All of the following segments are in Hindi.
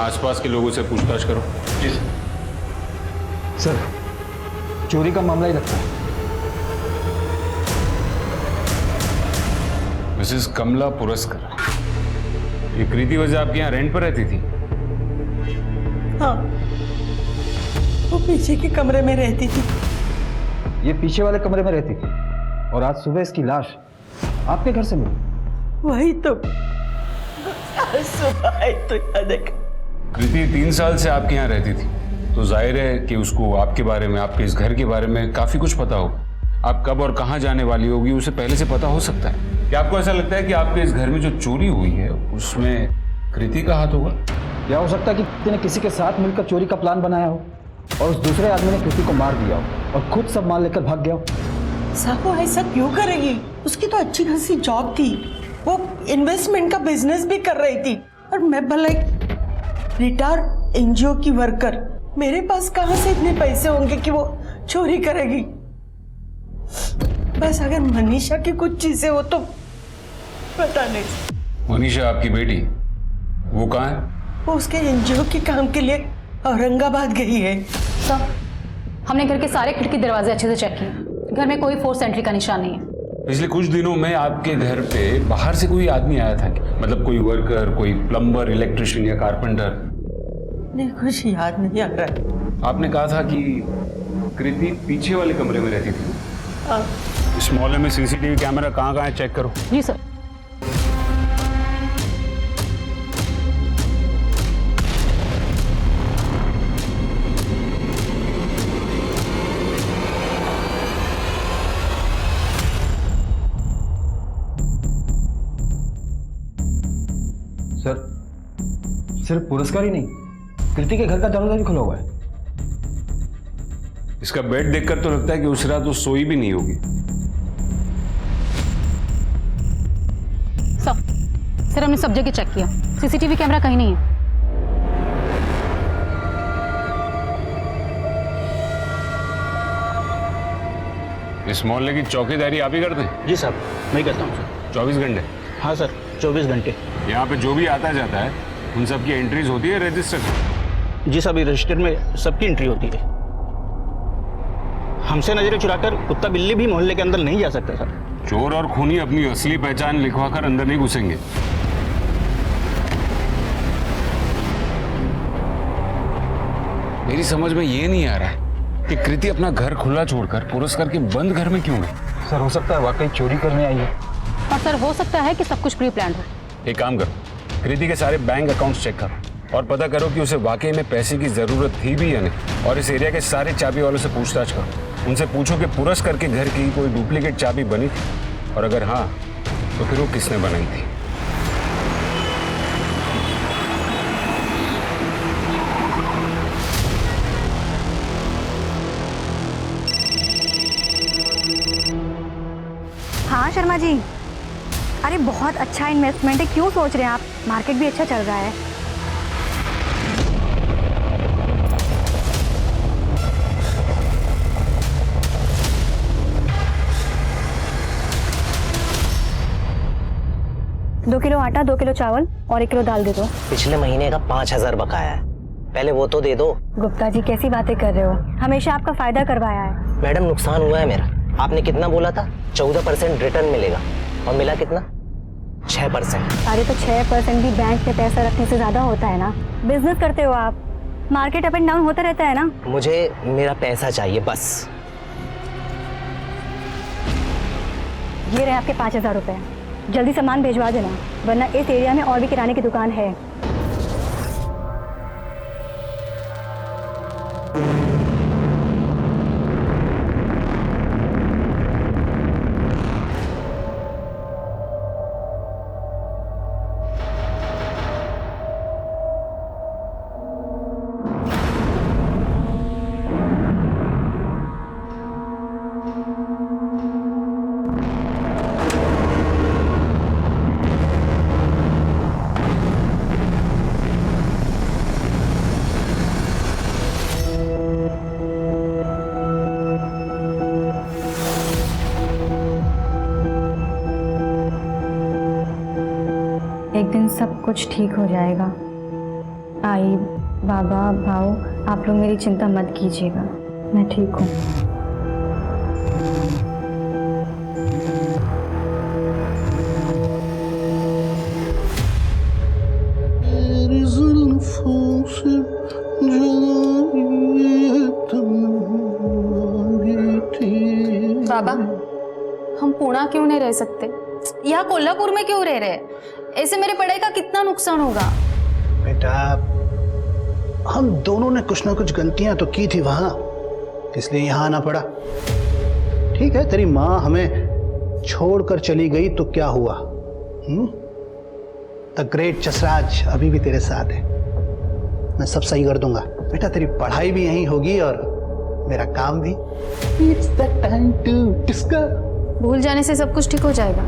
आसपास के लोगों से पूछताछ करो। जी सर। चोरी का मामला ही लगता है। मिसेस कमला पुरस्कर, ये कृति वजह आपके यहाँ रेंट पर रहती थी? हाँ, वो पीछे के कमरे में रहती थी। ये पीछे वाले कमरे में रहती थी और आज सुबह इसकी लाश आपके घर से मिली। वही तो आज सुबह आई तो याद है। कृति 3 साल से आपके यहाँ रहती थी, तो जाहिर है कि उसको आपके बारे में, आपके इस घर के बारे में काफी कुछ पता हो। आप कब और कहाँ जाने वाली होगी उसे पहले से पता हो सकता है। क्या आपको ऐसा लगता है कि आपके इस घर में जो चोरी हुई है उसमें कृति का हाथ होगा? या हो सकता है कि कृति ने किसी के साथ मिलकर चोरी का प्लान बनाया हो और उस दूसरे आदमी ने कृति को मार दिया हो और खुद सब माल लेकर भाग गया हो। साहब वो ऐसा क्यों करेगी? उसकी तो अच्छी खासी जॉब थी, वो इन्वेस्टमेंट का बिजनेस भी कर रही थी, और मैं भला एक रिटायर्ड एनजीओ की वर्कर, मेरे पास कहाँ से इतने पैसे होंगे कि वो चोरी करेगी? बस अगर मनीषा की कुछ चीजें हो तो पता नहीं। मनीषा आपकी बेटी, वो कहाँ है? वो उसके एनजीओ के काम के लिए औरंगाबाद गई है। सर, हमने घर के सारे खिड़की दरवाजे अच्छे से चेक किए, घर में कोई फोर्स एंट्री का निशान नहीं है। पिछले कुछ दिनों में आपके घर पे बाहर से कोई आदमी आया था क्या? मतलब कोई वर्कर, कोई प्लम्बर, इलेक्ट्रिशियन या कारपेंटर? नहीं, कुछ याद नहीं आ रहा है। आपने कहा था कि कृति पीछे वाले कमरे में रहती थी। हाँ। इस मोहल्ले में सीसीटीवी कैमरा कहाँ है चेक करो। जी सर। सर, सिर्फ पुरस्कार ही नहीं, कृति के घर का दरवाजा भी खुला हुआ है। इसका बेड देखकर तो लगता है कि उस रात वो सोई भी नहीं होगी। सर हमने सब जगह चेक किया, सीसीटीवी कैमरा कहीं नहीं है। इस मोहल्ले की चौकीदारी आप ही करते हैं? जी साहब, मैं करता हूँ सर। 24 घंटे? हाँ सर, 24 घंटे। यहाँ पे जो भी आता जाता है उन सब की एंट्रीज होती है रजिस्टर? जी साहब, ये रजिस्टर में सबकी एंट्री होती है। हमसे नजरें चुराकर कुत्ता बिल्ली भी मोहल्ले के अंदर नहीं जा सकता सर। चोर और खूनी अपनी असली पहचान लिखवाकर अंदर नहीं घुसेंगे। मेरी समझ में ये नहीं आ रहा है कि कृति अपना घर खुला छोड़कर पुरस्कार के बंद घर में क्यों गई? सर, हो सकता है वाकई चोरी करने आई है। और सर हो सकता है कि सब कुछ प्री प्लान्ड हो। एक काम करो, कृति के सारे बैंक अकाउंट्स चेक करो और पता करो कि उसे वाकई में पैसे की जरूरत थी भी या नहीं। और इस एरिया के सारे चाबी वालों से पूछताछ करो, उनसे पूछो कि पुरस्कार के घर की कोई डुप्लीकेट चाबी बनी थी, और अगर हाँ तो फिर वो किसने बनाई थी। हाँ शर्मा जी, अरे बहुत अच्छा इन्वेस्टमेंट है, क्यों सोच रहे हैं आप? मार्केट भी अच्छा चल रहा है। दो किलो आटा, 2 किलो चावल और 1 किलो दाल दे दो। पिछले महीने का 5,000 बकाया है, पहले वो तो दे दो। गुप्ता जी कैसी बातें कर रहे हो? हमेशा आपका फायदा करवाया है। मैडम, नुकसान हुआ है मेरा। आपने कितना बोला था? 14% रिटर्न मिलेगा, और मिला कितना? 6%। अरे तो 6% भी बैंक में पैसा रखने से ज्यादा होता है ना। बिजनेस करते हो आप, मार्केट अप एंड डाउन होता रहता है ना। मुझे मेरा पैसा चाहिए बस। ये रहे आपके 5,000 रुपए, जल्दी सामान भिजवा देना, वरना इस एरिया में और भी किराने की दुकान है। एक दिन सब कुछ ठीक हो जाएगा। भाई, बाबा, भाऊ, आप लोग मेरी चिंता मत कीजिएगा, मैं ठीक हूँ। बाबा, हम पुणे क्यों नहीं रह सकते? यहाँ कोल्हापुर में क्यों रह रहे हैं? ऐसे मेरी पढ़ाई का कितना नुकसान होगा? बेटा, हम दोनों ने कुछ ना कुछ गलतियां तो की थी वहां, इसलिए यहां आना पड़ा। ठीक है, तेरी माँ हमें छोड़कर चली गई तो क्या हुआ? द ग्रेट जसराज अभी भी तेरे साथ है, मैं सब सही कर दूंगा। बेटा, तेरी पढ़ाई भी यहीं होगी और मेरा काम भी। It's the time to discuss. भूल जाने से सब कुछ ठीक हो जाएगा।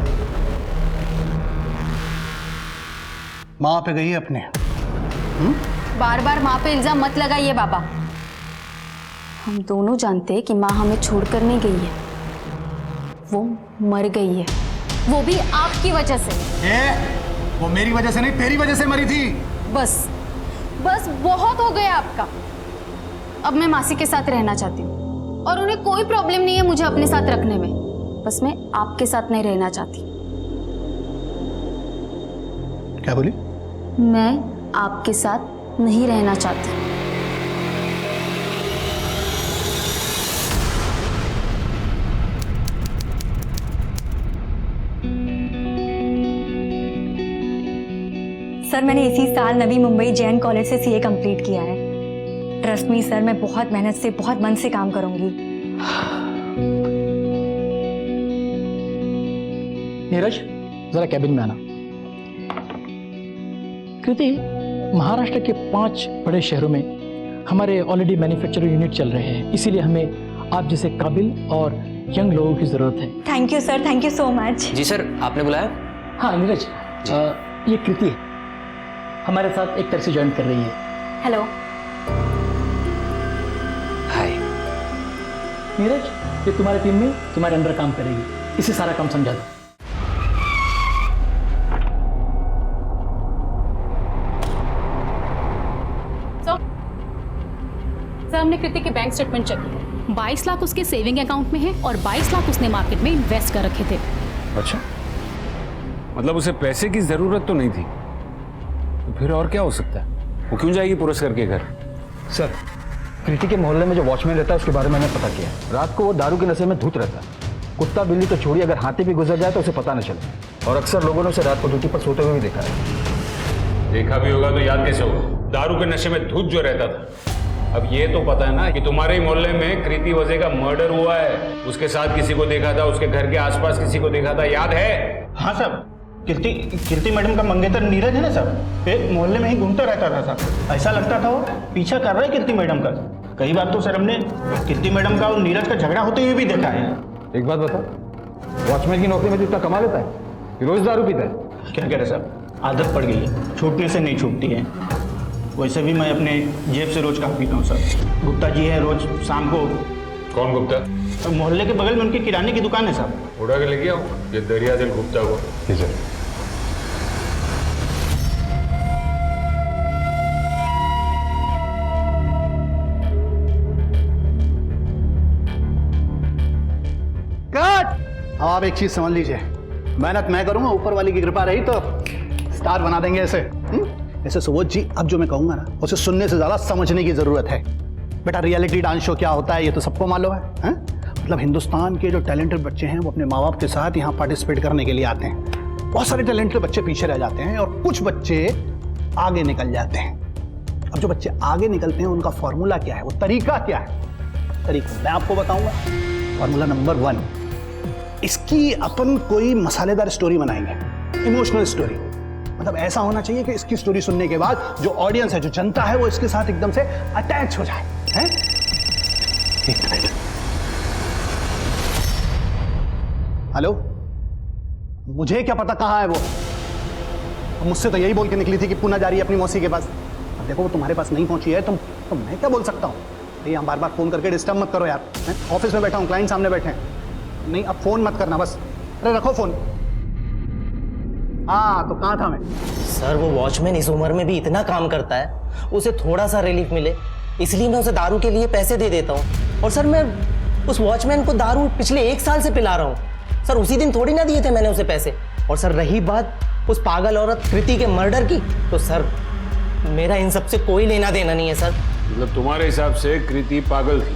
माँ पे गई है अपने। बार बार माँ पे इल्जाम मत लगाइए बाबा। हम दोनों जानते हैं कि माँ हमें छोड़कर नहीं गई है, वो मर गई है, वो भी आपकी वजह से। वो मेरी वजह से नहीं, तेरी वजह से मरी थी। बस बस बहुत हो गया आपका। अब मैं मासी के साथ रहना चाहती हूँ और उन्हें कोई प्रॉब्लम नहीं है मुझे अपने साथ रखने में, बस मैं आपके साथ नहीं रहना चाहती। क्या बोली? मैं आपके साथ नहीं रहना चाहती। सर, मैंने इसी साल नवी मुंबई जैन कॉलेज से सीए कंप्लीट किया है। ट्रस्ट मी सर, मैं बहुत मेहनत से, बहुत मन से काम करूंगी। नीरज, जरा कैबिन में आना। कृति, महाराष्ट्र के 5 बड़े शहरों में हमारे ऑलरेडी मैन्युफैक्चरिंग यूनिट चल रहे हैं, इसीलिए हमें आप जैसे काबिल और यंग लोगों की जरूरत है। Thank you sir, thank you so much. जी सर, आपने बुलाया? हाँ नीरज, ये कृति है, हमारे साथ एक तरह से ज्वाइन कर रही है। हेलो। हाय। नीरज, ये तुम्हारे टीम में तुम्हारे अंडर काम करेगी, इसे सारा काम समझा दो। सर, हमने कृति के बैंक स्टेटमेंट चेक किया। 22 लाख उसके सेविंग अकाउंट में है और 22 लाख उसने मार्केट में इन्वेस्ट कर रखे थे। अच्छा, मतलब उसे पैसे की जरूरत तो नहीं थी, तो फिर और क्या हो सकता है? वो क्यों जाएगी पुरस्कार के घर? सर, कृति के मोहल्ले में जो वॉचमैन रहता है उसके बारे में मैंने पता किया। रात को वो दारू के नशे में धुत रहता है। कुत्ता बिल्ली तो छोड़िए, अगर हाथी भी गुजर जाए तो उसे पता न चले, और अक्सर लोगों ने उसे रात को ड्यूटी पर सोते हुए भी देखा है। देखा भी होगा तो याद कैसे होगा? दारू के नशे में धुत जो रहता था। अब ये तो पता है ना कि तुम्हारे ही मोहल्ले में कृति वजे का मर्डर हुआ है, उसके साथ किसी को देखा था, उसके घर के आसपास किसी को देखा था, याद है? हाँ साहब, कीर्ति मैडम का मंगेतर नीरज है ना साहब, एक मोहल्ले में ही घूमता रहता था साहब। ऐसा लगता था वो पीछा कर रहा है कीर्ति मैडम का। कई बार तो सर हमने कीर्ति मैडम का और नीरज का झगड़ा होते हुए भी देखा है। एक बात बता, वॉचमैन की नौकरी में तो इतना कमा लेता है कि रोज दारू पीता है? क्या कह रहे साहब, आदत पड़ गई है, छूटने से नहीं छूटती है। वैसे भी मैं अपने जेब से रोज काम पीता हूँ सर। गुप्ता जी है, रोज शाम को। कौन गुप्ता? तो मोहल्ले के बगल में उनकी किराने की दुकान है साहब। उड़ा के लेके आओ ये दरिया दिल गुप्ता को। जी सर। कट! अब आप एक चीज समझ लीजिए, मेहनत मैं करूंगा, ऊपर वाली की कृपा रही तो स्टार बना देंगे ऐसे। ऐसे सुबोध जी, अब जो मैं कहूंगा ना, उसे सुनने से ज्यादा समझने की जरूरत है। बेटा, रियलिटी डांस शो क्या होता है ये तो सबको मालूम है? मतलब हिंदुस्तान के जो टैलेंटेड बच्चे हैं वो अपने माँ बाप के साथ यहाँ पार्टिसिपेट करने के लिए आते हैं। बहुत सारे टैलेंटेड बच्चे पीछे रह जाते हैं और कुछ बच्चे आगे निकल जाते हैं। अब जो बच्चे आगे निकलते हैं उनका फॉर्मूला क्या है, वो तरीका क्या है? तरीका मैं आपको बताऊंगा। फॉर्मूला नंबर 1, इसकी अपन कोई मसालेदार स्टोरी बनाएंगे, इमोशनल स्टोरी। मतलब ऐसा होना चाहिए कि इसकी स्टोरी सुनने के बाद जो ऑडियंस है, जो जनता है, वो इसके साथ एकदम से अटैच हो जाए। हैं? एक मिनट। हेलो, मुझे क्या पता कहाँ है वो? मुझसे तो यही बोल के निकली थी कि पुणे जा रही है अपनी मौसी के पास। अब देखो वो तुम्हारे पास नहीं पहुंची है, तो मैं क्या बोल सकता हूँ? यहाँ बार बार फोन करके डिस्टर्ब मत करो यार। ऑफिस में बैठा हूँ, क्लाइंट सामने बैठे हैं। नहीं, अब फोन मत करना बस। अरे रखो फोन। हाँ तो कहाँ था मैं? सर वो वॉचमैन इस उम्र में भी इतना काम करता है, उसे थोड़ा सा रिलीफ मिले इसलिए मैं उसे दारू के लिए पैसे दे देता हूँ। और सर मैं उस वॉचमैन को दारू पिछले 1 साल से पिला रहा हूँ। सर उसी दिन थोड़ी ना दिए थे मैंने उसे पैसे। और सर रही बात उस पागल औरत कृति के मर्डर की, तो सर मेरा इन सब से कोई लेना देना नहीं है सर। मतलब तुम्हारे हिसाब से कृति पागल थी?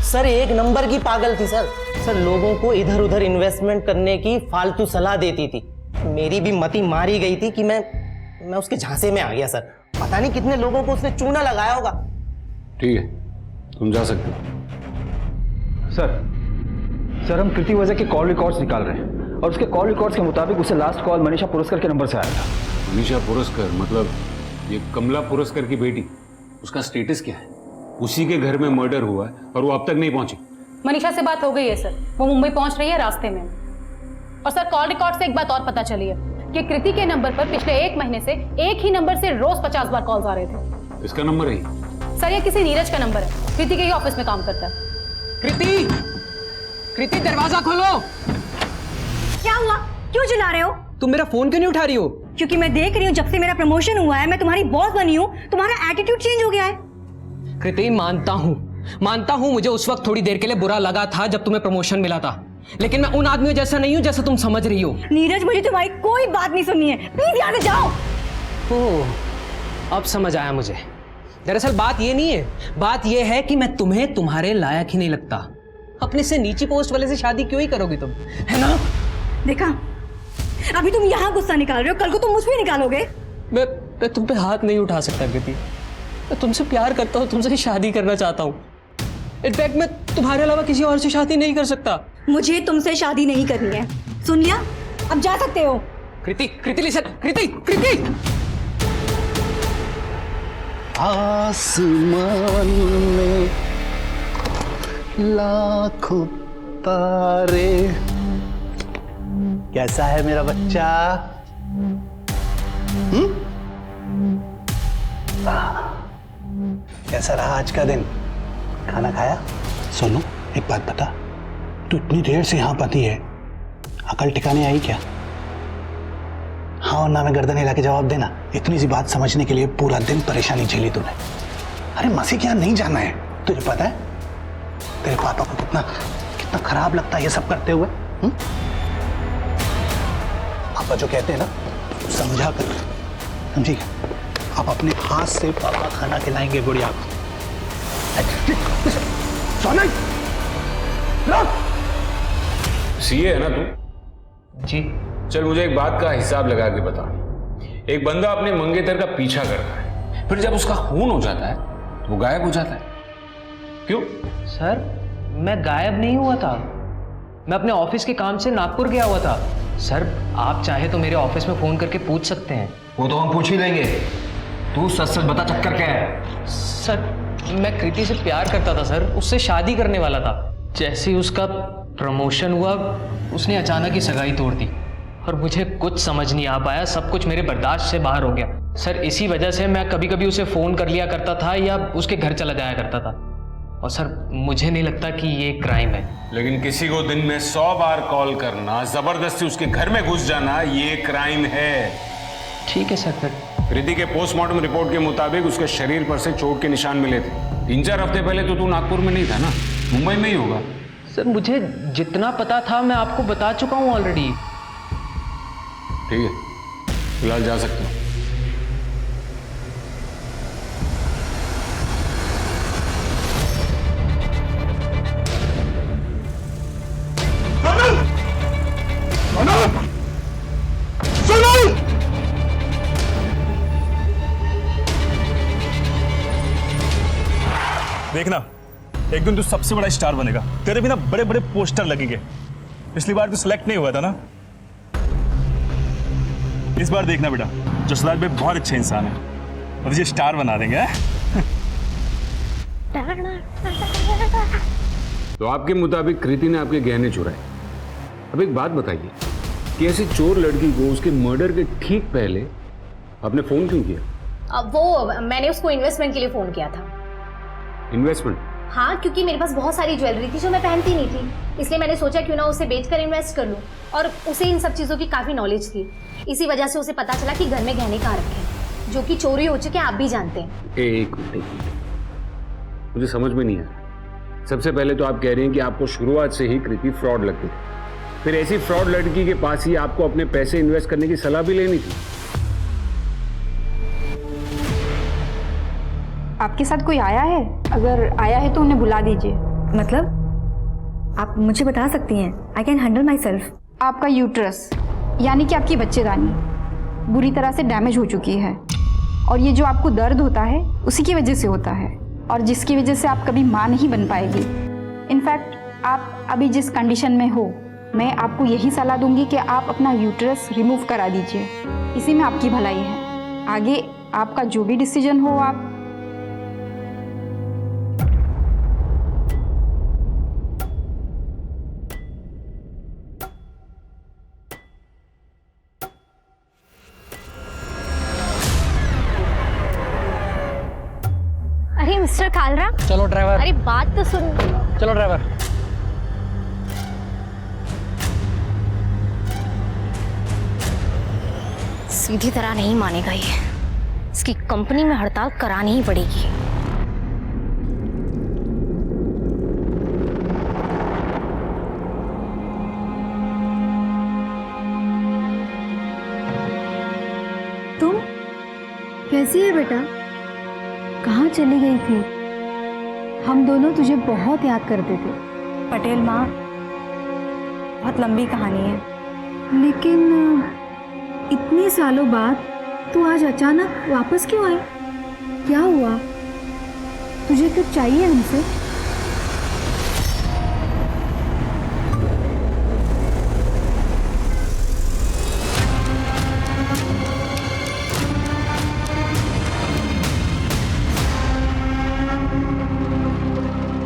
सर 1 नंबर की पागल थी सर। सर लोगों को इधर उधर इन्वेस्टमेंट करने की फालतू सलाह देती थी। मेरी भी मति मारी गई थी कि मैं उसके झांसे में आ गया सर। पता नहीं कितने लोगों को उसने चूना लगाया होगा। ठीक है, तुम जा सकते हो। सर हम कृति वजह के कॉल रिकॉर्ड्स निकाल रहे हैं और उसके कॉल रिकॉर्ड्स के मुताबिक उसे लास्ट कॉल मनीषा पुरस्कर के नंबर से आया था। मनीषा पुरस्कर मतलब ये कमला पुरस्कर की बेटी? उसका स्टेटस क्या है? उसी के घर में मर्डर हुआ है और वो अब तक नहीं पहुंची। मनीषा से बात हो गई है सर, वो मुंबई पहुंच रही है रास्ते में। और सर कॉल रिकॉर्ड से एक बात और पता चली है कि कृति के नंबर पर पिछले 1 महीने से एक ही नंबर से रोज 50 बार कॉल्स आ रहे थे। इसका नंबर है? सर ये किसी नीरज का नंबर है, कृति के ही ऑफिस में काम करता है। कृति दरवाजा खोलो। क्या हुआ? क्यों चिल्ला रहे हो? तुम मेरा फोन क्यों नहीं उठा रही हो? क्योंकि मैं देख रही हूँ जब से मेरा प्रमोशन हुआ है, मैं तुम्हारी बॉस बनी हूँ, तुम्हारा एटीट्यूड चेंज हो गया है। कृति मानता हूँ मुझे उस वक्त थोड़ी देर के लिए बुरा लगा था जब तुम्हें प्रमोशन मिला था, लेकिन मैं उन आदमियों जैसा नहीं हूँ जैसा तुम समझ रही हो। नीरज मुझे तुम्हारी कोई बात नहीं सुननी है, प्लीज यहाँ से जाओ। ओह अब समझ आया मुझे। दरअसल बात ये नहीं है, बात ये है कि मैं तुम्हें तुम्हारे लायक ही नहीं लगता। अपने से नीची पोस्ट वाले से शादी क्यों ही करोगी तुम, है ना? देखा, अभी तुम यहाँ गुस्सा निकाल रहे हो, कल को तुम मुझ पे निकालोगे। मैं तुम पे हाथ नहीं उठा सकता कृति। मैं तुमसे प्यार करता हूँ, तुमसे शादी करना चाहता हूँ। इनफैक्ट मैं तुम्हारे अलावा किसी और से शादी नहीं कर सकता। मुझे तुमसे शादी नहीं करनी है, सुन लिया? अब जा सकते हो। कृति लिसन, कृति आसमान में लाखों तारे। कैसा है मेरा बच्चा? कैसा रहा आज का दिन? खाना खाया? सोनू एक बात बता, तू इतनी देर से यहां पती है, अकल ठिकाने आई क्या? हाँ और ना में गर्दन हिला के जवाब देना। इतनी सी बात समझने के लिए पूरा दिन परेशानी झेली तूने। अरे मसी के यहाँ नहीं जाना है, तुझे पता है तेरे पापा को कितना खराब लगता है ये सब करते हुए। पापा जो कहते हैं ना समझा कर, समझी? आप अपने हाथ से पापा खाना खिलाएंगे गुड़िया को। सीए है ना तू? जी। चल मुझे एक बात का हिसाब लगा के बता। एक बंदा अपने मंगेतर का पीछा करता है, फिर जब उसका खून हो जाता है तो वो गायब हो जाता है, क्यों? सर मैं गायब नहीं हुआ था, मैं अपने ऑफिस के काम से नागपुर गया हुआ था। सर आप चाहे तो मेरे ऑफिस में फोन करके पूछ सकते हैं। वो तो हम पूछ ही लेंगे, तू सच बता चक्कर क्या है? सर मैं कृति से प्यार करता था सर, उससे शादी करने वाला था। जैसे ही उसका प्रमोशन हुआ उसने अचानक ही सगाई तोड़ दी और मुझे कुछ समझ नहीं आ पाया, सब कुछ मेरे बर्दाश्त से बाहर हो गया। सर इसी वजह से मैं कभी कभी उसे फ़ोन कर लिया करता था या उसके घर चला जाया करता था। और सर मुझे नहीं लगता कि ये क्राइम है। लेकिन किसी को दिन में 100 बार कॉल करना, जबरदस्ती उसके घर में घुस जाना, ये क्राइम है। ठीक है सर। फिर कृति के पोस्टमार्टम रिपोर्ट के मुताबिक उसके शरीर पर से चोट के निशान मिले थे। 3-4 हफ्ते पहले तो तू नागपुर में नहीं था ना, मुंबई में ही होगा। सर मुझे जितना पता था मैं आपको बता चुका हूँ ऑलरेडी। ठीक है, फिलहाल जा सकते हो। देखना एक दिन तू सबसे बड़ा स्टार बनेगा, तेरे भी ना बड़े बड़े पोस्टर लगेंगे। पिछली बार तू सिलेक्ट नहीं हुआ था ना, इस बार देखना बेटा, जसलाल भाई बहुत अच्छे इंसान है और तुझे स्टार बना देंगे। तो आपके मुताबिक कृति ने आपके गहने चुराए। अब एक बात बताइए कि ऐसी चोर लड़की को उसके मर्डर के ठीक पहले आपने फोन क्यों किया? वो मैंने उसको इन्वेस्टमेंट के लिए फोन किया था। इन्वेस्टमेंट? हाँ, क्योंकि मेरे पास बहुत सारी ज्वेलरी थी जो मैं पहनती नहीं थी, इसलिए मैंने सोचा क्यों ना उसे बेचकर इन्वेस्ट कर लूँ। और उसे इन सब चीज़ों की काफ़ी नॉलेज थी, इसी वजह से उसे पता चला कि घर में गहने कहाँ रखे हैं, जो कि चोरी हो चुके हैं, आप भी जानते हैं। एक मिनट, मुझे समझ में नहीं आया। सबसे पहले तो आप कह रही हैं कि आपको शुरुआत से ही कृति फ्रॉड लगती थी, फिर ऐसी फ्रॉड लड़की के पास ही आपको अपने पैसे इन्वेस्ट करने की सलाह भी लेनी थी। आपके साथ कोई आया है? अगर आया है तो उन्हें बुला दीजिए। मतलब आप मुझे बता सकती हैं? I can handle my self. आपका यूट्रस यानी कि आपकी बच्चेदानी बुरी तरह से डैमेज हो चुकी है, और ये जो आपको दर्द होता है उसी की वजह से होता है, और जिसकी वजह से आप कभी माँ नहीं बन पाएगी। इनफैक्ट आप अभी जिस कंडीशन में हो, मैं आपको यही सलाह दूंगी कि आप अपना यूट्रस रिमूव करा दीजिए, इसी में आपकी भलाई है। आगे आपका जो भी डिसीजन हो आप। अरे मिस्टर कालरा, चलो ड्राइवर। अरे बात तो सुन। चलो ड्राइवर। सीधी तरह नहीं मानेगा ये, इसकी कंपनी में हड़ताल करानी ही पड़ेगी। तुम कैसी है बेटा? कहाँ चली गई थी? हम दोनों तुझे बहुत याद करते थे। पटेल माँ, बहुत लंबी कहानी है, लेकिन इतने सालों बाद तू आज अचानक वापस क्यों आई? क्या हुआ? तुझे कुछ चाहिए हमसे?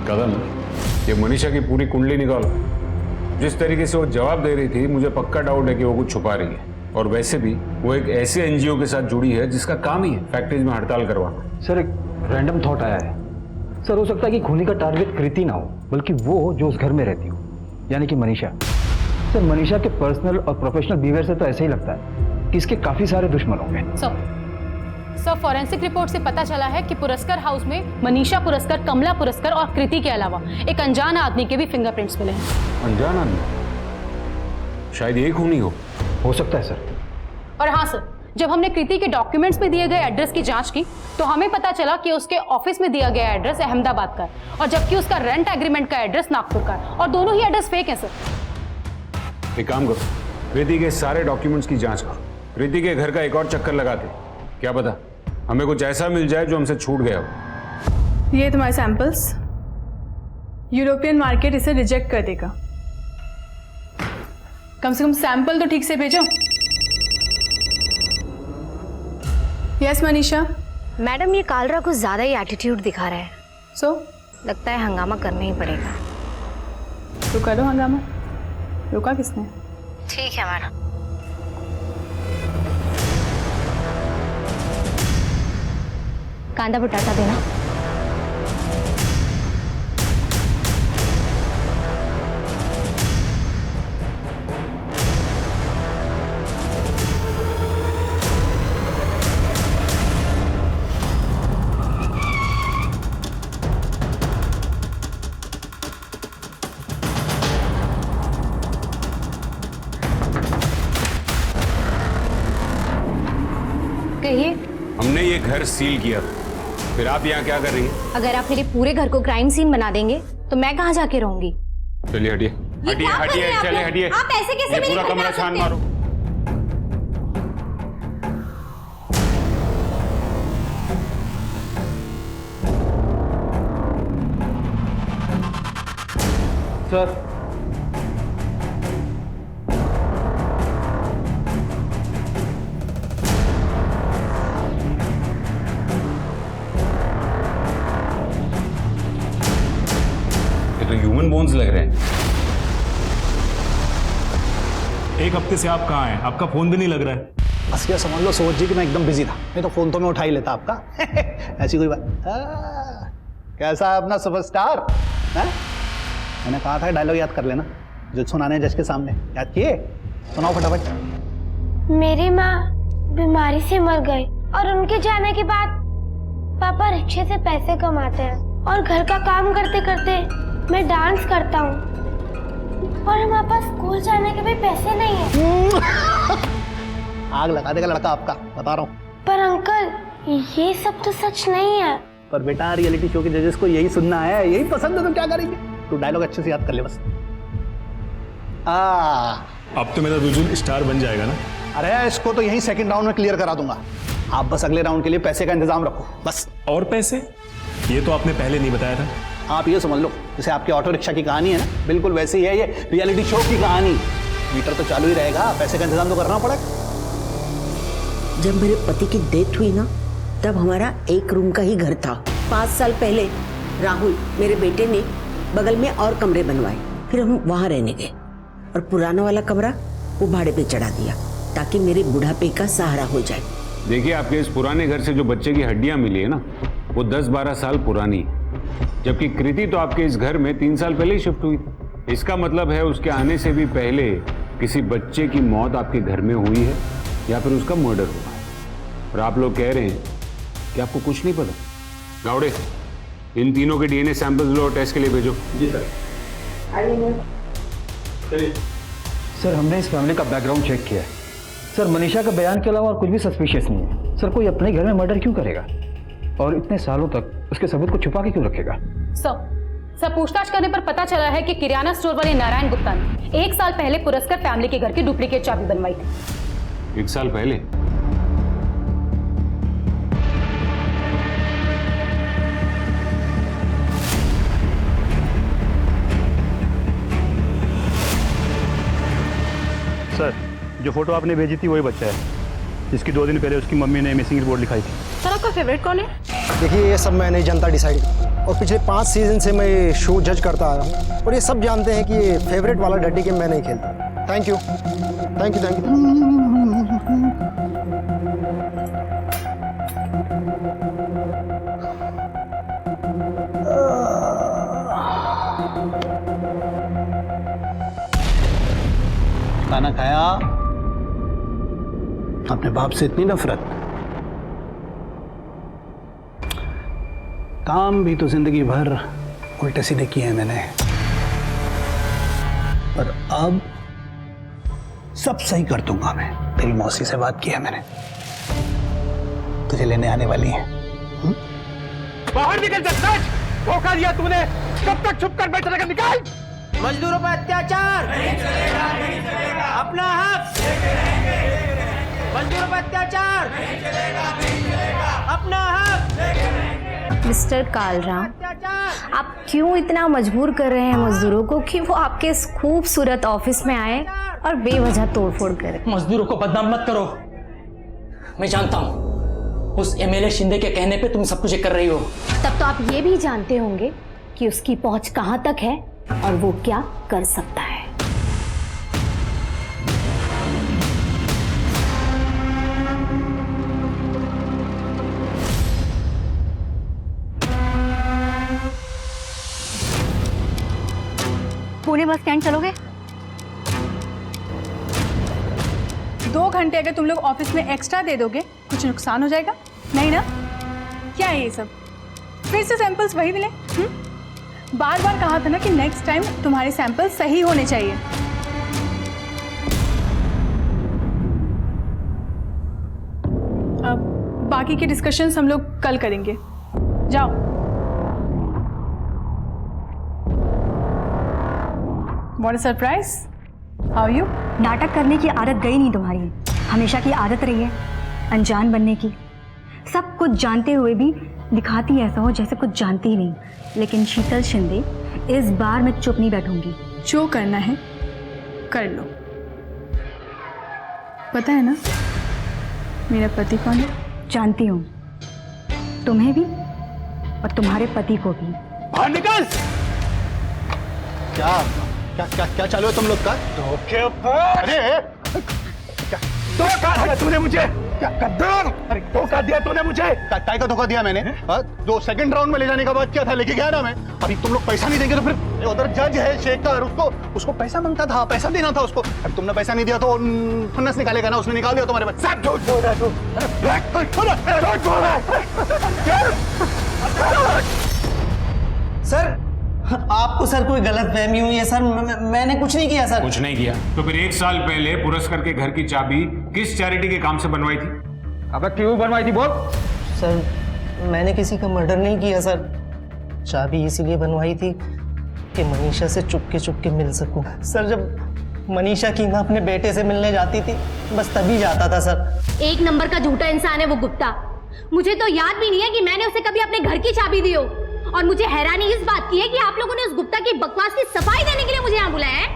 कदम, ये मनीषा की पूरी कुंडली निकालो। जिस तरीके से वो जवाब दे रही थी, मुझे पक्का डाउट है कि वो कुछ छुपा रही है। और वैसे भी वो एक ऐसे एनजीओ के साथ जुड़ी है जिसका काम ही है फैक्ट्रीज में हड़ताल करवाना। सर, एक रैंडम थॉट आया है। सर, हो सकता है कि खूनी का टारगेट कृति ना हो, बल्कि वो जो उस घर में रहती हो, यानी कि मनीषा। सर, मनीषा के पर्सनल और प्रोफेशनल बिहेवियर से तो ऐसे ही लगता है कि इसके काफी सारे दुश्मन होंगे। सर, फॉरेंसिक रिपोर्ट से पता चला है कि पुरस्कार हाउस में मनीषा पुरस्कार, कमला पुरस्कार और कृति के अलावा एक अनजान आदमी के भी फिंगरप्रिंट्स मिले हैं। अनजान आदमी? शायद यही खूनी हो सकता है सर। और हाँ सर, जब हमने कृति के डॉक्यूमेंट्स में दिए गए एड्रेस की जांच की तो हमें पता चला कि उसके ऑफिस में दिया गया एड्रेस अहमदाबाद का है, और जबकि उसका रेंट एग्रीमेंट का एड्रेस नागपुर का है, और दोनों ही एड्रेस फेक है सर। एक काम करो, कृति के सारे डॉक्यूमेंट्स की जांच करो, कृति के घर का एक और चक्कर लगाते, क्या पता हमें कुछ ऐसा मिल जाए जो हमसे छूट गया हो। ये तुम्हारे सैंपल्स, यूरोपियन मार्केट इसे रिजेक्ट कर देगा। कम से कम सैंपल तो ठीक से भेजो। यस मनीषा। मैडम, ये कालरा कुछ ज्यादा ही एटीट्यूड दिखा रहा है। लगता है हंगामा करना ही पड़ेगा। तो करो हंगामा। रोका किसने? ठीक है मैडम। कांदा बटाटा देना। कहिए। हमने ये घर सील किया, फिर आप यहाँ क्या कर रही हैं? अगर आप मेरे पूरे घर को क्राइम सीन बना देंगे तो मैं कहाँ जाके रहूंगी? चलिए हटिए हटिए हटिए, चले हटिए। आप ऐसे कैसे ये मेरे पूरा घर में कमरा आ छान सकते हैं? मारो। सर, ये तो ह्यूमन बोन्स लग रहे हैं। एक हफ्ते से आप कहाँ हैं? आपका फोन भी नहीं लग रहा है। बस ये समझ लो सोच जी कि मैं एकदम बिजी था, नहीं तो फोन तो मैं उठा ही लेता आपका। ऐसी कोई बात। कैसा है अपना सुपरस्टार? मैंने कहा था डायलॉग याद कर लेना जो सुनाने हैं जज के सामने। याद किए? सुनाओ फटाफट। मेरी माँ बीमारी से मर गई और उनके जाने के बाद पापा रिक्शे से पैसे कमाते हैं और घर का काम करते करते मैं डांस करता हूँ और हमारे पास स्कूल जाने के भी पैसे नहीं है। आग लगा देगा लड़का आपका, बता रहा हूँ। पर अंकल ये सब तो सच नहीं है। पर बेटा रियलिटी शो के जजेस को यही सुनना है, यही पसंद है, तो क्या करेंगे? तू डायलॉग अच्छे से याद कर ले बस। अब तो मेरा रुजुल स्टार बन जाएगा ना? अरे इसको तो यही सेकंड राउंड में क्लियर करा दूंगा। आप बस अगले राउंड के लिए पैसे का इंतजाम रखो बस। और पैसे? ये तो आपने पहले नहीं बताया था। आप ये समझ लो जैसे आपके ऑटो रिक्शा की कहानी है ना, बिल्कुल वैसे ही है ये रियलिटी शो की कहानी। मीटर तो चालू ही रहेगा, पैसे का इंतजाम तो करना पड़ेगा। जब मेरे पति की डेथ हुई ना, तब हमारा एक रूम का ही घर था। 5 साल पहले राहुल मेरे बेटे ने बगल में और कमरे बनवाए, फिर हम वहां रहने गए और पुराना वाला कमरा वो भाड़े पे चढ़ा दिया ताकि मेरे बुढ़ापे का सहारा हो जाए। देखिए, आपके इस पुराने घर से जो बच्चे की हड्डियां मिली है ना, वो 10-12 साल पुरानी, जबकि कृति तो आपके इस घर में 3 साल पहले ही शिफ्ट हुई थी। इसका मतलब है उसके आने से भी पहले किसी बच्चे की मौत आपके घर में हुई है या फिर उसका मर्डर हुआ है। और आप लोग कह रहे हैं कि आपको कुछ नहीं पता। गावड़े, इन तीनों के डीएनए सैंपल्स लो, टेस्ट के लिए भेजो। जी सर। सर हमने इस फैमिली का बैकग्राउंड चेक किया है सर। मनीषा का बयान के अलावा और कुछ भी सस्पिशियस नहीं है सर। कोई अपने घर में मर्डर क्यों करेगा और इतने सालों तक उसके सबूत को छुपा के क्यों रखेगा? सर पूछताछ करने पर पता चला है कि किराना स्टोर वाले नारायण गुप्ता ने 1 साल पहले पुरस्कार फैमिली के घर की डुप्लीकेट चाबी बनवाई थी। 1 साल पहले? सर जो फोटो आपने भेजी थी वही बच्चा है जिसकी 2 दिन पहले उसकी मम्मी ने मिसिंग रिपोर्ट लिखाई थी। सर आपका फेवरेट कौन है? देखिए ये सब मैं नहीं जानता डिसाइड, और पिछले 5 सीजन से मैं ये शो जज करता आ रहा हूँ और ये सब जानते हैं कि ये फेवरेट वाला डड्डी गेम मैं नहीं खेलता। Thank you thank you thank you. खाना खाया? अपने बाप से इतनी नफरत? काम भी तो जिंदगी भर उल्टे सीधे किए हैं मैंने, पर अब सब सही कर दूंगा मैं। तेरी मौसी से बात की है मैंने, तुझे लेने आने वाली है। बाहर निकल जा सच! धोखा दिया तूने, कब तक छुप कर बैठा रहेगा? निकाल! मजदूरों पर अत्याचार नहीं चलेगा, नहीं चलेगा। अपना हक मजदूरों पर अत्याचार नहीं चलेगा, नहीं चलेगा। अपना हक। मिस्टर कालराम, आप क्यों इतना मजबूर कर रहे हैं मजदूरों को कि वो आपके इस खूबसूरत ऑफिस में आए और बेवजह तोड़फोड़ करें? मजदूरों को बदनाम मत करो। मैं जानता हूँ उस एमएलए शिंदे के कहने पे तुम सब कुछ कर रही हो। तब तो आप ये भी जानते होंगे कि उसकी पहुंच कहां तक है और वो क्या कर सकता है। पुणे बस स्टैंड चलोगे? 2 घंटे अगर तुम लोग ऑफिस में एक्स्ट्रा दे दोगे कुछ नुकसान हो जाएगा? नहीं ना? क्या है ये सब? फिर से सैंपल्स वही मिले? बार बार कहा था ना कि नेक्स्ट टाइम तुम्हारे सैंपल सही होने चाहिए। अब बाकी के डिस्कशंस हम लोग कल करेंगे। जाओ। What a surprise! How are you? नाटक करने की आदत गई नहीं तुम्हारी, हमेशा की आदत रही है अनजान बनने की। सब कुछ जानते हुए भी दिखाती ऐसा हो जैसे कुछ जानती ही नहीं। लेकिन शीतल शिंदे, इस बार मैं चुप नहीं बैठूंगी। जो करना है कर लो। पता है ना मेरा पति कौन है? जानती हूँ, तुम्हें भी और तुम्हारे पति को भी। बाहर निकल! क्या क्या क्या क्या चालू है तुम लोग का? धोखे! अरे क्या धोखा दिया तूने मुझे? क्या गद्दार! अरे धोखा दिया तूने मुझे। काय का धोखा दिया मैंने? जो सेकंड राउंड में ले जाने का बात किया था, लेके गया ना मैं। अभी तुम लोग पैसा नहीं देंगे तो फिर उधर जज है शेखर, उसको पैसा मांगता था, पैसा देना था उसको। अभी तुमने पैसा नहीं दिया तो फन्नस निकालेगा ना, उसने निकाल दिया तुम्हारे पास। सब झूठ बोल रहा है तू। झूठ बोल रहा है। सर आपको सर कोई गलत फहमी हुई है सर, मैंने कुछ नहीं किया सर। कुछ नहीं किया तो फिर 1 साल पहले पुरस्कार के घर की चाबी किस चैरिटी के काम से बनवाई थी? अब क्यों बनवाई थी बोल? सर मैंने किसी का मर्डर नहीं किया सर, चाबी इसीलिए बनवाई थी कि मनीषा से चुपके मिल सकूं। सर जब मनीषा की मां अपने बेटे से मिलने जाती थी बस तभी जाता था सर। 1 नंबर का झूठा इंसान है वो गुप्ता। मुझे तो याद भी नहीं है कि मैंने उसे कभी अपने घर की चाबी दी हो। और मुझे हैरानी इस बात की है कि आप लोगों ने उस गुप्ता की बकवास की सफाई देने के लिए मुझे यहाँ बुलाया है।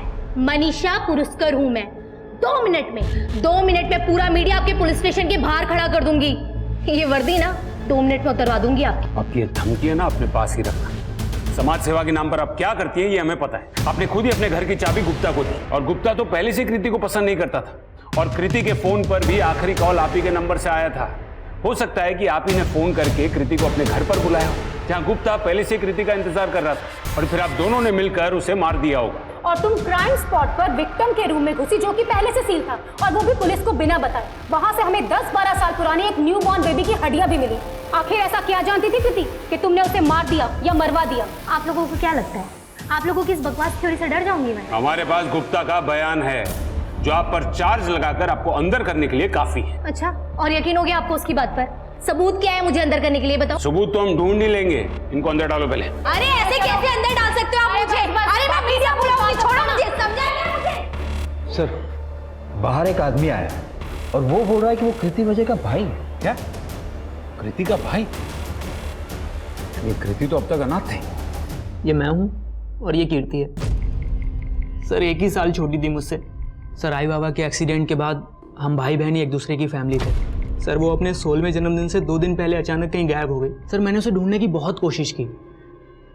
मनीषा पुरस्कार हूं मैं। 2 मिनट में पूरा मीडिया आपके पुलिस स्टेशन के बाहर खड़ा कर दूंगी। ये वर्दी ना 2 मिनट में उतरवा दूंगी आपकी ये धमकी है ना अपने पास ही रखना। समाज सेवा के नाम पर आप क्या करती है ये हमें पता है। आपने खुद ही अपने घर की चाबी गुप्ता को दी और गुप्ता तो पहले से कृति को पसंद नहीं करता था और कृति के फोन पर भी आखिरी कॉल आप ही के नंबर से आया था। हो सकता है कि आप ही ने फोन करके कृति को अपने घर पर बुलाया हो जहां गुप्ता पहले से कृति का इंतजार कर रहा था और फिर आप दोनों ने मिलकर उसे मार दिया होगा। और तुम क्राइम स्पॉट पर विक्टिम के रूम में घुसी जो कि पहले से सील था और वो भी पुलिस को बिना बताए। वहां से हमें 10-12 साल पुरानी एक न्यू बॉर्न बेबी की हड्डियां भी मिली। आखिर ऐसा क्या जानती थी कृति कि तुमने उसे मार दिया या मरवा दिया? आप लोगों को क्या लगता है आप लोगों की इस बकवास थ्योरी से डर जाऊंगी मैं? हमारे पास गुप्ता का बयान है जो आप पर चार्ज लगाकर आपको अंदर करने के लिए काफी है। अच्छा और यकीन हो गया आपको उसकी बात पर? सबूत क्या है मुझे अंदर करने के लिए बताओ। सबूत तो हम ढूंढ नहीं लेंगे, इनको अंदर डालो पहले। अरे ऐसे कैसे अंदर डाल सकते हो आप मुझे? अरे मैं मीडिया बुलाऊंगी, छोड़ो मुझे, समझाएंगे मुझे। सर बाहर एक आदमी आया है और वो बोल रहा है कि वो कृति वजह का भाई है। क्या? कृति का भाई? ये कृति तो अब तक अनाथ थी। ये मैं हूँ और ये कीर्ति है। सर 1 ही साल छोटी थी मुझसे। सर आई बाबा के एक्सीडेंट के बाद हम भाई बहन ही एक दूसरे की फैमिली थे। सर वो अपने 16वें जन्मदिन से 2 दिन पहले अचानक कहीं गायब हो गई। सर मैंने उसे ढूंढने की बहुत कोशिश की।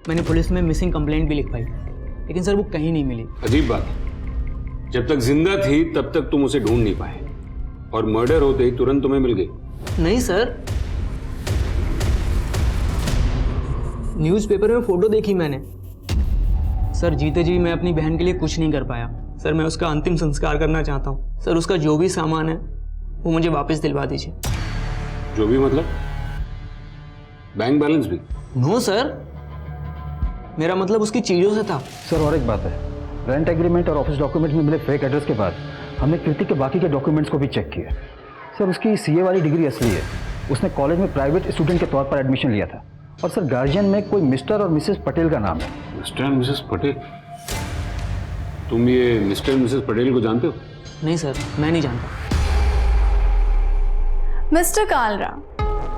मैंने पुलिस में मिसिंग कंप्लेंट भी लिखवाई लेकिन सर वो कहीं नहीं मिली। अजीब बात है, जब तक जिंदा थी तब तक तुम उसे ढूंढ नहीं पाए और मर्डर होते ही तुरंत तुम्हें मिल गई। नहीं सर, न्यूज़पेपर में फोटो देखी मैंने। सर जीते जी मैं अपनी बहन के लिए कुछ नहीं कर पाया। सर मैं उसका अंतिम संस्कार करना चाहता हूँ। सर उसका जो भी सामान है वो मुझे वापस दिलवा दीजिए। जो भी मतलब? बैंक बैलेंस भी? नो सर, मेरा मतलब उसकी चीजों से था। सर और एक बात है, रेंट एग्रीमेंट और ऑफिस डॉक्यूमेंट्स में मिले फेक एड्रेस के बाद हमने कृति के बाकी के डॉक्यूमेंट्स को भी चेक किया। सर उसकी सीए वाली डिग्री असली है। उसने कॉलेज में प्राइवेट स्टूडेंट के तौर पर एडमिशन लिया था और सर गार्जियन में कोई मिस्टर और मिसेस पटेल का नाम है। Mister and Mrs Patel? तुम ये मिस्टर एंड मिसेस पटेल को जानते हो? नहीं सर, मैं नहीं जानता। मिस्टर कालरा,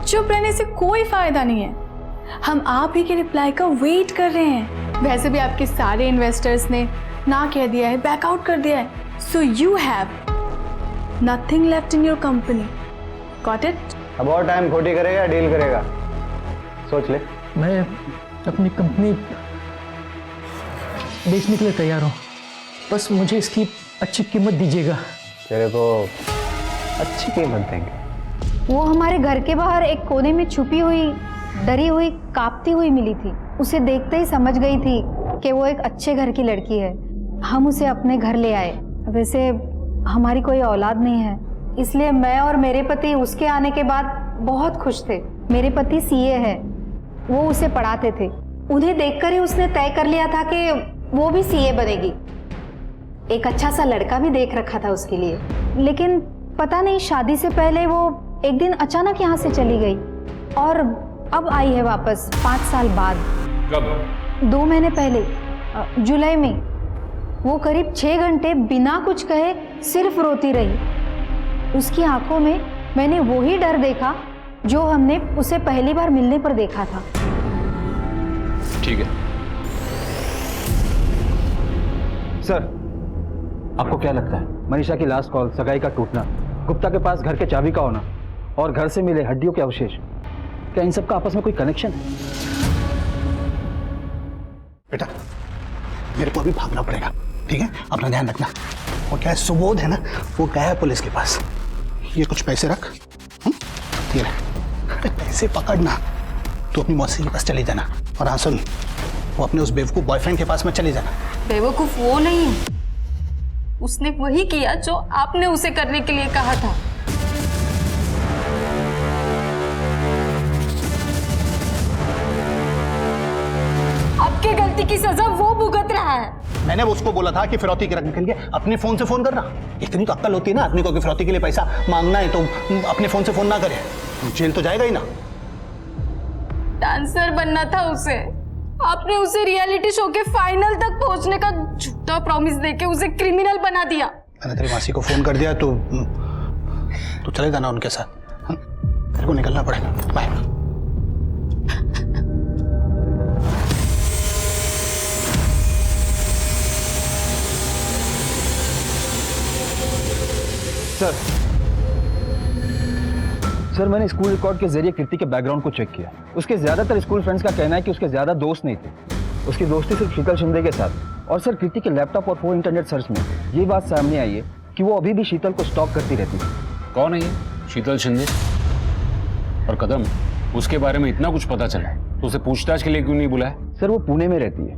चुप रहने से कोई फायदा नहीं है। हम आप ही के रिप्लाई का वेट कर रहे हैं। वैसे भी आपके सारे इन्वेस्टर्स ने ना कह दिया है, बैकआउट कर दिया है। So you have nothing left in your company. Got it? अब और टाइम खोटी करेगा डील करेगा, सोच ले। मैं अपनी कंपनी बेचने के लिए तैयार हूँ, बस मुझे इसकी अच्छी कीमत दीजिएगा। तेरे को अच्छी कीमत देंगे। वो हमारे घर के बाहर एक कोने में छुपी हुई, डरी हुई, कांपती हुई मिली थी। उसे देखते ही समझ गई थी कि वो एक अच्छे घर की लड़की है। हम उसे अपने घर ले आए। वैसे हमारी कोई औलाद नहीं है, इसलिए मैं और मेरे पति उसके आने के बाद बहुत खुश थे। मेरे पति सीए है, वो उसे पढ़ाते थे। उन्हें देखकर ही उसने तय कर लिया था कि वो भी सीए बनेगी। एक अच्छा सा लड़का भी देख रखा था उसके लिए, लेकिन पता नहीं शादी से पहले वो एक दिन अचानक यहाँ से चली गई और अब आई है वापस 5 साल बाद। कब? 2 महीने पहले, जुलाई में। वो करीब 6 घंटे बिना कुछ कहे सिर्फ रोती रही। उसकी आंखों में मैंने वही डर देखा जो हमने उसे पहली बार मिलने पर देखा था। ठीक है सर, आपको क्या लगता है मनीषा की लास्ट कॉल, सगाई का टूटना, गुप्ता के पास घर के चाबी का होना और घर से मिले हड्डियों के अवशेष, क्या इन सब का आपस में कोई कनेक्शन है? बेटा मेरे को अभी भागना पड़ेगा, ठीक है? अपना ध्यान रखना। और क्या है, सुबोध है ना, वो गया है पुलिस के पास। ये कुछ पैसे रख ये ले, पैसे पकड़ना, तू अपनी मौसी के पास चली जाना, और हाँ सुन, वो अपने उस बेवकूफ बॉयफ्रेंड के पास में चली जाना। बेवकूफ वो नहीं है, उसने वही किया जो आपने उसे करने के लिए कहा था। आपकी गलती की सजा वो भुगत रहा है। मैंने उसको बोला था कि फिरौती के रखने के लिए अपने फोन से फोन करना। इतनी तो अक्ल होती है ना आदमी को कि फिरौती के लिए पैसा मांगना है तो अपने फोन से फोन ना करे, जेल तो जाएगा ही ना। डांसर बनना था उसे, आपने उसे रियलिटी शो के फाइनल तक पहुंचने का झूठा प्रॉमिस देके उसे क्रिमिनल बना दिया। मैंने तेरी मासी को फोन कर दिया तो चले जाना उनके साथ। तेरे को निकलना पड़ेगा, बाय। सर मैंने स्कूल रिकॉर्ड के जरिए कृति के बैकग्राउंड को चेक किया। उसके ज्यादातर स्कूल फ्रेंड्स का कहना है कि उसके ज्यादा दोस्त नहीं थे, उसकी दोस्ती सिर्फ शीतल शिंदे के साथ। और सर कृति के लैपटॉप और फोन इंटरनेट सर्च में ये बात सामने आई है कि वो अभी भी शीतल को स्टॉक करती रहती है। कौन है ये शीतल शिंदे? और कदम, उसके बारे में इतना कुछ पता चला है तो उसे पूछताछ के लिए क्यों नहीं बुलाया? सर वो पुणे में रहती है।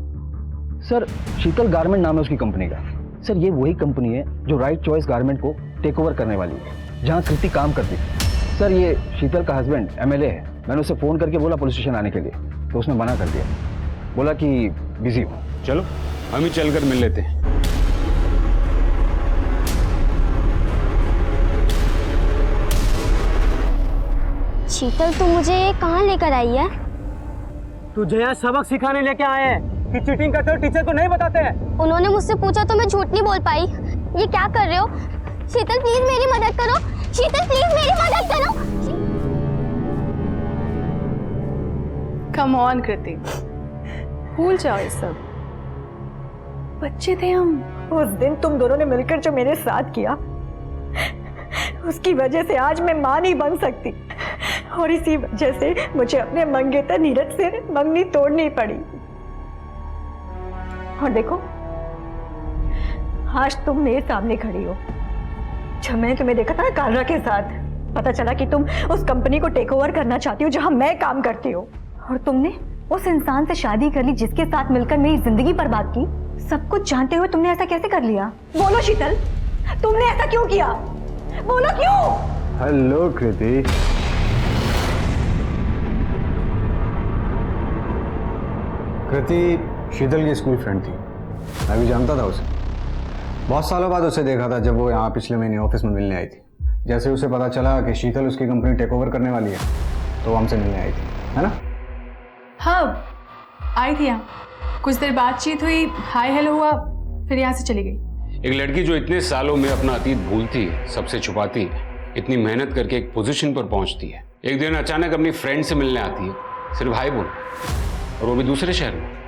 सर शीतल गारमेंट नाम है उसकी कंपनी का। सर ये वही कंपनी है जो राइट चॉइस गारमेंट को टेक ओवर करने वाली है, जहाँ कृति काम करती है। सर ये शीतल का हस्बैंड एमएलए है। मैंने उसे फोन करके बोला पुलिस स्टेशन आने के लिए, तो उसने मना कर दिया, बोला कि बिजी हो। चलो हम ही चलकर मिल लेते हैं। शीतल तू मुझे कहाँ लेकर आई है? तुझे यहाँ सबक सिखाने लेके आए हैं कि चीटिंग करते हो टीचर को नहीं बताते हैं। उन्होंने मुझसे पूछा तो मैं झूठ नहीं बोल पाई। ये क्या कर रहे हो? शीतल प्लीज मेरी मदद करो, शीतल प्लीज मेरी मदद करो। कम ऑन कृति, भूल जाओ ये सब, बच्चे थे हम। उस दिन तुम दोनों ने मिलकर जो मेरे साथ किया, उसकी वजह से आज मैं मां नहीं बन सकती, और इसी वजह से मुझे अपने मंगेतर नीरज से मंगनी तोड़नी पड़ी। और देखो आज तुम मेरे सामने खड़ी हो। जब मैंने तुम्हें देखा था ना कालरा के साथ, पता चला कि तुम उस कंपनी को टेक ओवर करना चाहती हो जहां मैं काम करती हूँ, और तुमने उस इंसान से शादी कर ली जिसके साथ मिलकर मेरी जिंदगी बर्बाद की। सब कुछ जानते हुए तुमने ऐसा कैसे कर लिया? बोलो शीतल, तुमने ऐसा क्यों किया? बोलो क्यों? हेलो कृति। कृति शीतल की स्कूल फ्रेंड थी, मैं भी जानता था उसे। बहुत सालों बाद उसे देखा था जब वो यहाँ पिछले महीने ऑफिस में मिलने आई थी। जैसे उसे पता चला कि शीतल उसकी कंपनी टेक ओवर करने वाली है तो हमसे मिलने आई थी, है ना? हाँ आई थी यहाँ, कुछ देर बातचीत हुई, हाय हेलो हुआ, फिर यहाँ से चली गई। एक लड़की जो इतने सालों में अपना अतीत भूलती है, सबसे छुपाती है, इतनी मेहनत करके एक पोजीशन पर पहुंचती है, एक दिन अचानक अपनी फ्रेंड से मिलने आती है, सिर्फ भाई बोल, और वो भी दूसरे शहर में।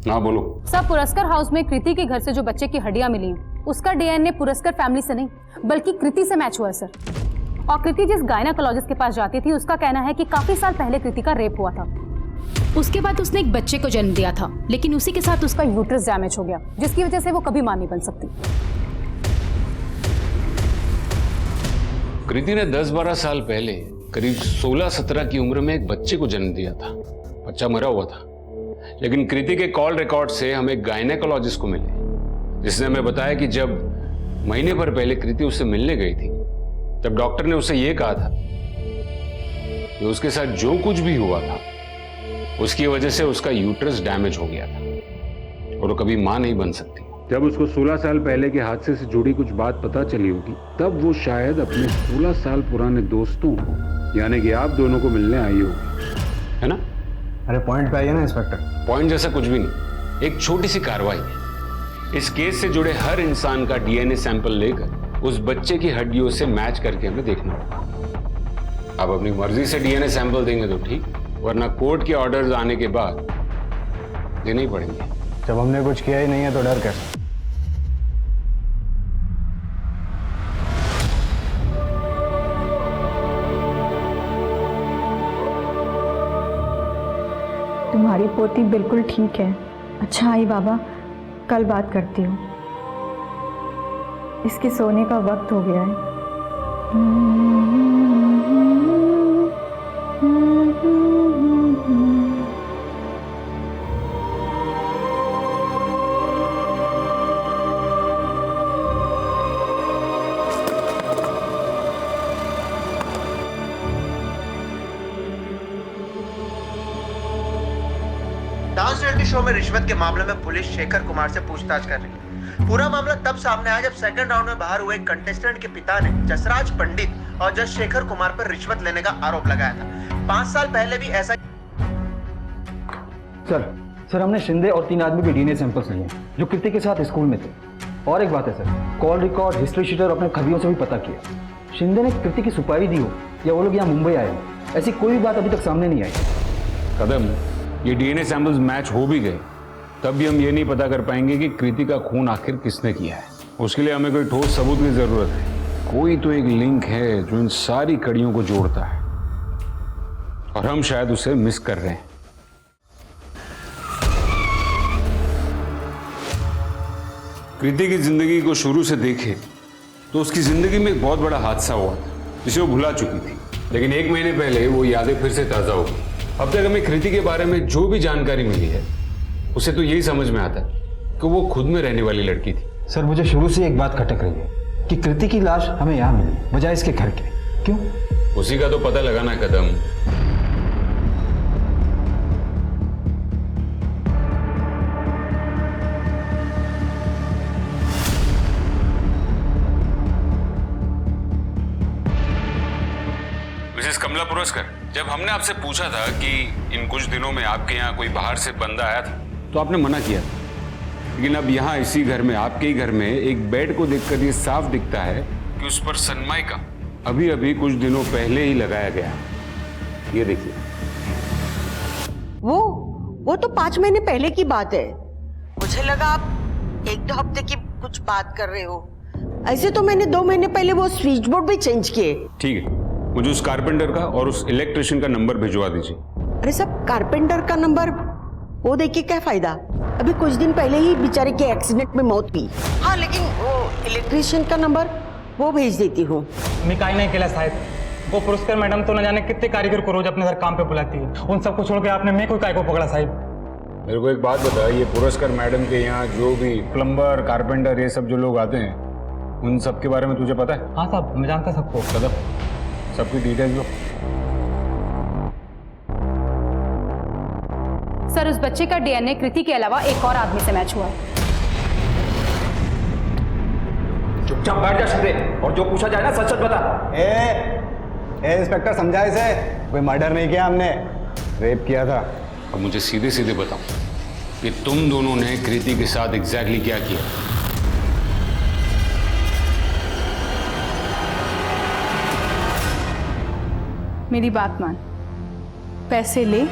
हाँ बोलो। सब पुरस्कार हाउस में कृति के घर से जो बच्चे की हड्डियां मिली हैं, उसका डीएनए पुरस्कार फैमिली से नहीं बल्कि कृति से मैच हुआ है सर। और कृति जिस गायनेकोलॉजिस्ट के पास जाती थी उसका कहना है कि काफी साल पहले कृति का रेप हुआ था। उसके बाद उसने एक बच्चे को जन्म दिया था, लेकिन उसी के साथ उसका यूट्रस डैमेज हो गया, जिसकी वजह से वो कभी मां नहीं बन सकती। कृति ने 10-12 साल पहले करीब 16-17 की उम्र में एक बच्चे को जन्म दिया था। बच्चा मरा हुआ था, लेकिन कृति के कॉल रिकॉर्ड से हम एक गायनेकोलॉजिस्ट को मिले, जिसने हमें बताया कि जब महीने भर पहले कृति उससे मिलने गई थी तब डॉक्टर ने उसे यह कहा था कि उसके साथ जो कुछ भी हुआ था उसकी वजह से उसका यूट्रस डैमेज हो गया था और वो कभी मां नहीं बन सकती। जब उसको 16 साल पहले के हादसे से जुड़ी कुछ बात पता चली होगी तब वो शायद अपने 16 साल पुराने दोस्तों को, यानी कि आप दोनों को मिलने आई होगी, है ना? अरे पॉइंट पे आइए ना इंस्पेक्टर। पॉइंट जैसा कुछ भी नहीं, एक छोटी सी कार्रवाई है। इस केस से जुड़े हर इंसान का डीएनए सैंपल लेकर उस बच्चे की हड्डियों से मैच करके हमें देखना होगा। आप अपनी मर्जी से डीएनए सैंपल देंगे तो ठीक, वरना कोर्ट के ऑर्डर्स आने के बाद देने ही पड़ेंगे। जब हमने कुछ किया ही नहीं है तो डर कैसा? तुम्हारी पोती बिल्कुल ठीक है। अच्छा आई बाबा, कल बात करती हूँ। इसके सोने का वक्त हो गया है। डांस रियलिटी शो में रिश्वत के मामले में पुलिस शेखर कुमार से पूछताछ कर रही है। पूरा मामला तब सामने आया जब सेकंड राउंड में बाहर हुए कंटेस्टेंट के पिता ने जसराज पंडित और जज शेखर कुमार पर रिश्वत लेने का आरोप लगाया था। 5 साल पहले भी ऐसा सर हमने शिंदे और 3 आदमी के डीएनए सैंपल्स लिए जो कृति के साथ स्कूल में थे। और एक बात है sir, call record, history sheeter अपने खबियों से भी पता किया। शिंदे ने कृति की सुपारी दी हो या वो लोग यहाँ मुंबई आए हो, ऐसी कोई भी बात अभी तक सामने नहीं आई। कदम, ये डीएनए सैंपल्स मैच हो भी गए तब भी हम ये नहीं पता कर पाएंगे कि कृति का खून आखिर किसने किया है। उसके लिए हमें कोई ठोस सबूत की जरूरत है। कोई तो एक लिंक है जो इन सारी कड़ियों को जोड़ता है और हम शायद उसे मिस कर रहे हैं। कृति की जिंदगी को शुरू से देखे तो उसकी जिंदगी में एक बहुत बड़ा हादसा हुआ था जिसे वो भुला चुकी थी, लेकिन 1 महीने पहले वो यादें फिर से ताजा हो गई। अब तक हमें कृति के बारे में जो भी जानकारी मिली है उसे तो यही समझ में आता है कि वो खुद में रहने वाली लड़की थी। सर मुझे शुरू से एक बात खटक रही है कि कृति की लाश हमें यहाँ मिली बजाय इसके घर के। क्यों? उसी का तो पता लगाना कदम। मिसेस कमला पुरस्कर, जब हमने आपसे पूछा था कि इन कुछ दिनों में आपके यहाँ कोई बाहर से बंदा आया था तो आपने मना किया था, लेकिन अब यहाँ इसी घर में, आपके ही घर में एक बेड को देखकर ये साफ दिखता है कि उस पर सनमाइका अभी अभी कुछ दिनों पहले ही लगाया गया। ये देखिए, वो तो 5 महीने पहले की बात है। मुझे लगा आप 1-2 हफ्ते की कुछ बात कर रहे हो। ऐसे तो मैंने 2 महीने पहले वो स्विच बोर्ड भी चेंज किए। ठीक है, मुझे उस कारपेंटर का और उस इलेक्ट्रिशियन का नंबर भिजवा दीजिए। अरे सब कारपेंटर का नंबर वो देखिए क्या फायदा, अभी कुछ दिन पहले ही बेचारे के एक्सीडेंट में मौत हुई। हाँ लेकिन वो इलेक्ट्रिशियन का नंबर वो भेज देती हूँ। मैं काहे नहीं केला साहब, वो पुरस्कार मैडम तो न जाने कितने कारीगर को रोज अपने घर काम पे बुलाती है, उन सबको छोड़ के आपने मैं कोई काय को पकड़ा साहब? मेरे को एक बात बता, ये पुरस्कार मैडम के यहाँ जो भी प्लम्बर, कारपेंटर, ये सब जो लोग आते हैं उन सब के बारे में तुझे पता है? हाँ साहब, मैं जानता सबको। कदम, सबकी डिटेल्स लो। सर उस बच्चे का डीएनए कृति के अलावा एक और आदमी से मैच हुआ है। चुपचाप बैठ जा शिंदे, और जो पूछा जाए ना सच सच बता। ए इंस्पेक्टर, समझा इसे, कोई मर्डर नहीं किया हमने, रेप किया था। अब मुझे सीधे सीधे बताओ कि तुम दोनों ने कृति के साथ एग्जैक्टली क्या किया? मेरी बात मान, पैसे ले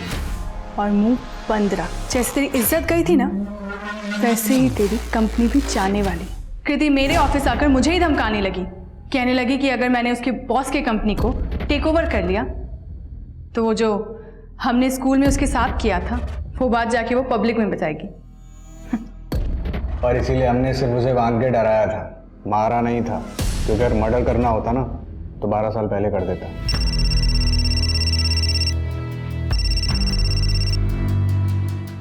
और मुंह बंद रख। जैसे तेरी इज्जत गई थी ना, वैसे ही तेरी कंपनी भी जाने वाली। कृति मेरे ऑफिस आकर मुझे ही धमकाने लगी, कहने लगी कि अगर मैंने उसके बॉस के कंपनी को टेक ओवर कर लिया तो वो जो हमने स्कूल में उसके साथ किया था वो बात जाके वो पब्लिक में बताएगी। और इसीलिए हमने सिर्फ उसे बांध के डराया था, मारा नहीं था, क्योंकि अगर मर्डर करना होता ना तो 12 साल पहले कर देता।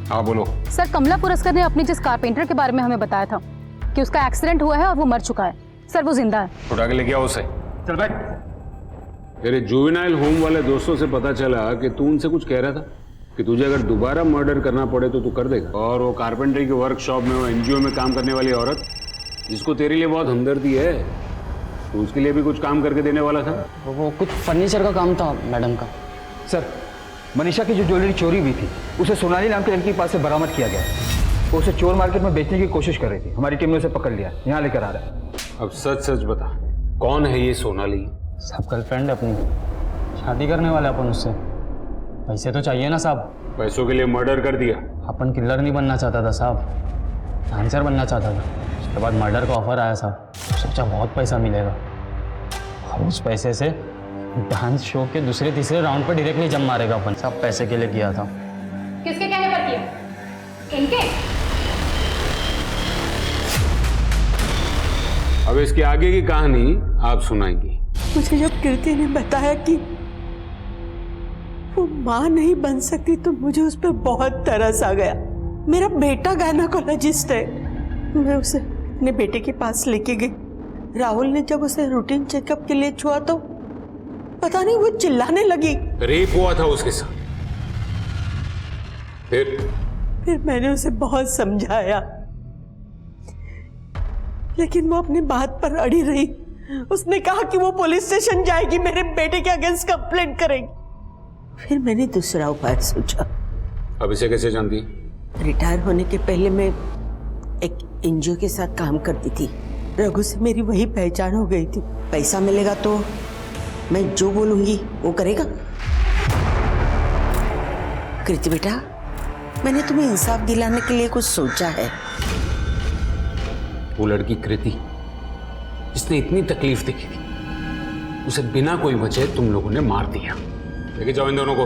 हाँ बोलो। सर कमला पुरस्कार ने अपने जिस कारपेंटर के बारे में हमें बताया था कि उसका एक्सीडेंट हुआ है और वो मर चुका है, सर वो जिंदा है। उठा के लेके आओ उसे। चल बैठ। तेरे जुवेनाइल होम वाले दोस्तों से पता चला कि तू उनसे कुछ कह रहा था कि तुझे अगर दोबारा मर्डर करना पड़े तो तू कर देगा। और वो कारपेंटरी के वर्कशॉप में, वो एनजीओ में काम करने वाली औरत जिसको तेरे लिए बहुत हमदर्दी है, तो उसके लिए भी कुछ काम करके देने वाला था। वो कुछ फर्नीचर का काम था मैडम का। सर मनीषा की जो ज्वेलरी चोरी हुई थी उसे सोनाली नाम के लड़की के पास से बरामद किया गया। वो उसे चोर मार्केट में बेचने की कोशिश कर रही थी, हमारी टीम ने उसे पकड़ लिया, यहाँ लेकर आ रहा है। अब सच सच बता, कौन है ये सोनाली? साहब गर्लफ्रेंड है अपनी, शादी करने वाले अपन उससे। पैसे तो चाहिए ना साहब। पैसों के लिए मर्डर कर दिया? अपन किलर नहीं बनना चाहता था साहब, डांसर बनना चाहता था। उसके बाद मर्डर का ऑफर आया साहब, सोचा बहुत पैसा मिलेगा और उस पैसे से डांस शो के दूसरे तीसरे राउंड पर डायरेक्टली जम मारेगा अपन। सब पैसे के लिए किया था। किसके कहने पर किया? इनके? अब इसके आगे की कहानी आप सुनाएंगी। मुझे जब कीर्ति ने बताया कि वो मां नहीं बन सकती तो मुझे उस पर बहुत तरस आ गया। मेरा बेटा गायनेकोलॉजिस्ट है, मैं उसे अपने बेटे के पास लेके गई। राहुल ने जब उसे रूटीन चेकअप के लिए छुआ तो पता नहीं वो चिल्लाने लगी। रेप हुआ था उसके साथ। फिर मैंने उसे बहुत समझाया, लेकिन वो अपनी बात पर अड़ी रही। उसने कहा कि वो पुलिस स्टेशन जाएगी, मेरे बेटे के अगेंस्ट कंप्लेंट करेगी। फिर मैंने दूसरा उपाय सोचा। अब इसे कैसे जानती? रिटायर होने के पहले मैं एक एनजीओ के साथ काम करती थी। रघु से मेरी वही पहचान हो गई थी। पैसा मिलेगा तो मैं जो बोलूंगी वो करेगा। कृति बेटा, मैंने तुम्हें इंसाफ दिलाने के लिए कुछ सोचा है। वो लड़की कृति जिसने इतनी तकलीफ देखी थी, उसे बिना कोई वजह तुम लोगों ने मार दिया। लेके जाओ इन दोनों को।